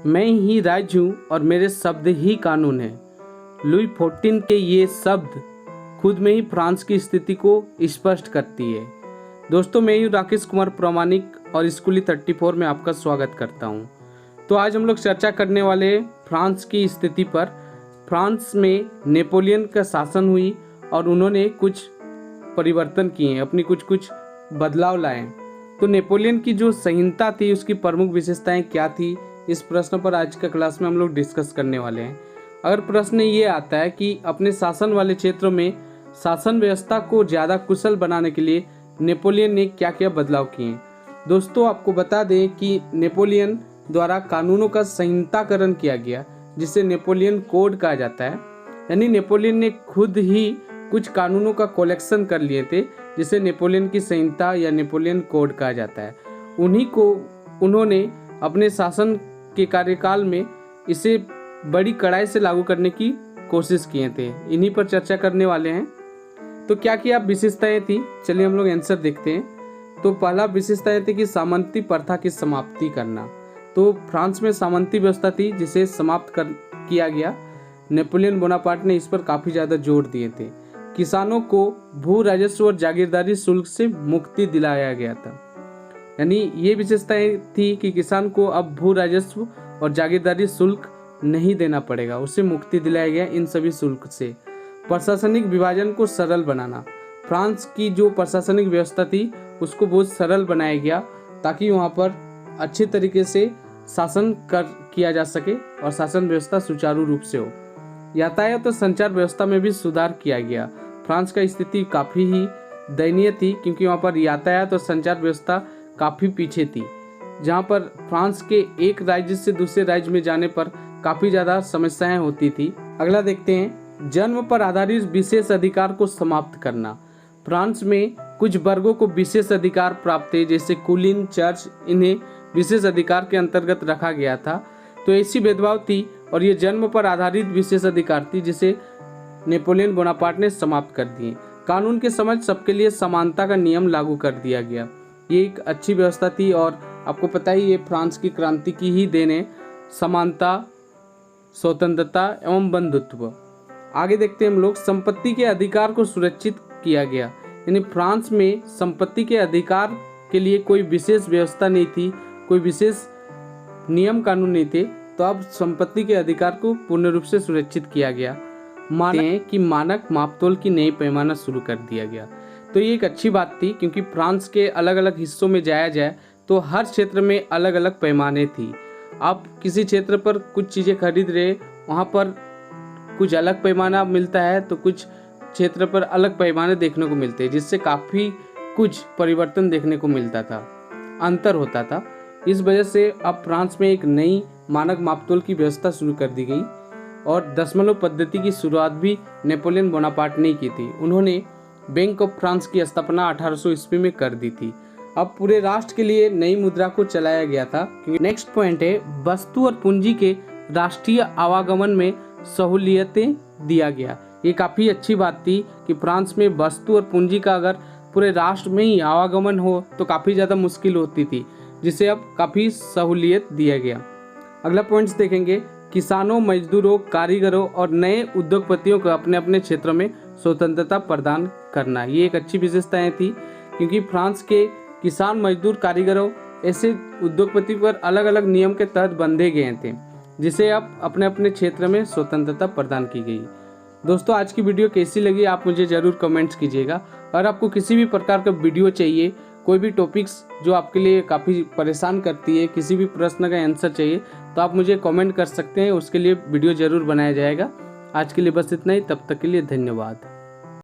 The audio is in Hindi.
मैं ही राज्य हूँ और मेरे शब्द ही कानून है। लुई 14 के ये शब्द खुद में ही फ्रांस की स्थिति को स्पष्ट करती है। दोस्तों, मैं हूँ राकेश कुमार प्रामाणिक और स्कूली 34 में आपका स्वागत करता हूँ। तो आज हम लोग चर्चा करने वाले फ्रांस की स्थिति पर। फ्रांस में नेपोलियन का शासन हुई और उन्होंने कुछ परिवर्तन किए, अपनी कुछ बदलाव लाए। तो नेपोलियन की जो संहिता थी उसकी प्रमुख विशेषताएं क्या थी, इस प्रश्न पर आज का क्लास में हम लोग डिस्कस करने वाले हैं। अगर प्रश्न ये आता है कि अपने शासन वाले क्षेत्रों में शासन व्यवस्था को ज़्यादा कुशल बनाने के लिए नेपोलियन ने क्या क्या बदलाव किए। दोस्तों, आपको बता दें कि नेपोलियन द्वारा कानूनों का संहिताकरण किया गया, जिसे नेपोलियन कोड कहा जाता है। यानी नेपोलियन ने खुद ही कुछ कानूनों का कलेक्शन कर लिए थे, जिसे नेपोलियन की संहिता या नेपोलियन कोड कहा जाता है। उन्हीं को उन्होंने अपने शासन के कार्यकाल में इसे बड़ी कड़ाई से लागू करने की कोशिश किए थे। इन्हीं पर चर्चा करने वाले हैं। तो क्या क्या विशेषताएं थी, चलिए हम लोग आंसर देखते हैं। तो पहला विशेषताएं थी कि सामंती प्रथा की समाप्ति करना। तो फ्रांस में सामंती व्यवस्था थी जिसे समाप्त किया गया। नेपोलियन बोनापार्ट ने इस पर काफ़ी ज़्यादा जोर दिए थे। किसानों को भू राजस्व और जागीरदारी शुल्क से मुक्ति दिलाया गया था। यानी ये विशेषताएं थी कि किसान को अब भू राजस्व और जागीरदारी शुल्क नहीं देना पड़ेगा, उससे मुक्ति दिलाया गया इन सभी शुल्क से। प्रशासनिक विभाजन को सरल बनाना। फ्रांस की जो प्रशासनिक व्यवस्था थी उसको बहुत सरल बनाया गया ताकि वहाँ पर अच्छे तरीके से शासन किया जा सके और शासन व्यवस्था सुचारू रूप से हो। यातायात और संचार व्यवस्था में भी सुधार किया गया। फ्रांस का स्थिति काफ़ी ही दयनीय थी क्योंकि वहाँ पर यातायात और संचार व्यवस्था काफ़ी पीछे थी, जहाँ पर फ्रांस के एक राज्य से दूसरे राज्य में जाने पर काफ़ी ज़्यादा समस्याएं होती थी। अगला देखते हैं, जन्म पर आधारित विशेष अधिकार को समाप्त करना। फ्रांस में कुछ वर्गों को विशेष अधिकार प्राप्त थे, जैसे कुलीन, चर्च, इन्हें विशेष अधिकार के अंतर्गत रखा गया था। तो ऐसी भेदभाव थी और ये जन्म पर आधारित विशेष अधिकार थी जिसे नेपोलियन बोनापार्ट ने समाप्त कर दिए। कानून के समझ सबके लिए समानता का नियम लागू कर दिया गया। ये एक अच्छी व्यवस्था थी और आपको पता ही ये फ्रांस की क्रांति की ही देन है, समानता, स्वतंत्रता एवं बंधुत्व। आगे देखते हैं हम लोग, संपत्ति के अधिकार को सुरक्षित किया गया। यानी फ्रांस में संपत्ति के अधिकार के लिए कोई विशेष व्यवस्था नहीं थी, कोई विशेष नियम कानून नहीं थे। तो अब संपत्ति के अधिकार को पूर्ण रूप से सुरक्षित किया गया। मानते हैं कि मानक मापतोल की नई पैमाना शुरू कर दिया गया। तो ये एक अच्छी बात थी क्योंकि फ्रांस के अलग अलग हिस्सों में जाया जाए तो हर क्षेत्र में अलग अलग पैमाने थी। आप किसी क्षेत्र पर कुछ चीज़ें खरीद रहे, वहाँ पर कुछ अलग पैमाना मिलता है, तो कुछ क्षेत्र पर अलग पैमाने देखने को मिलते हैं, जिससे काफ़ी कुछ परिवर्तन देखने को मिलता था, अंतर होता था। इस वजह से अब फ्रांस में एक नई मानक मापतोल की व्यवस्था शुरू कर दी गई और दशमलव पद्धति की शुरुआत भी नेपोलियन बोनापार्ट ने की थी। उन्होंने बैंक ऑफ फ्रांस की स्थापना 1800 ईस्वी में कर दी थी। अब पूरे राष्ट्र के लिए नई मुद्रा को चलाया गया था। नेक्स्ट पॉइंट है, वस्तु और पूंजी के राष्ट्रीय आवागमन में सहूलियतें दिया गया। ये काफ़ी अच्छी बात थी कि फ्रांस में वस्तु और पूंजी का अगर पूरे राष्ट्र में ही आवागमन हो तो काफ़ी ज़्यादा मुश्किल होती थी, जिसे अब काफ़ी सहूलियत दिया गया। अगला पॉइंट्स देखेंगे, किसानों, मजदूरों, कारीगरों और नए उद्योगपतियों को अपने अपने क्षेत्रों में स्वतंत्रता प्रदान करना। ये एक अच्छी विशेषताएं थी क्योंकि फ्रांस के किसान, मजदूर, कारीगरों ऐसे उद्योगपति पर अलग अलग नियम के तहत बंधे गए थे, जिसे अब अपने अपने क्षेत्र में स्वतंत्रता प्रदान की गई। दोस्तों, आज की वीडियो कैसी लगी आप मुझे ज़रूर कमेंट्स कीजिएगा। और आपको किसी भी प्रकार का वीडियो चाहिए, कोई भी टॉपिक्स जो आपके लिए काफ़ी परेशान करती है, किसी भी प्रश्न का आंसर चाहिए, तो आप मुझे कमेंट कर सकते हैं, उसके लिए वीडियो ज़रूर बनाया जाएगा। आज के लिए बस इतना ही, तब तक के लिए धन्यवाद।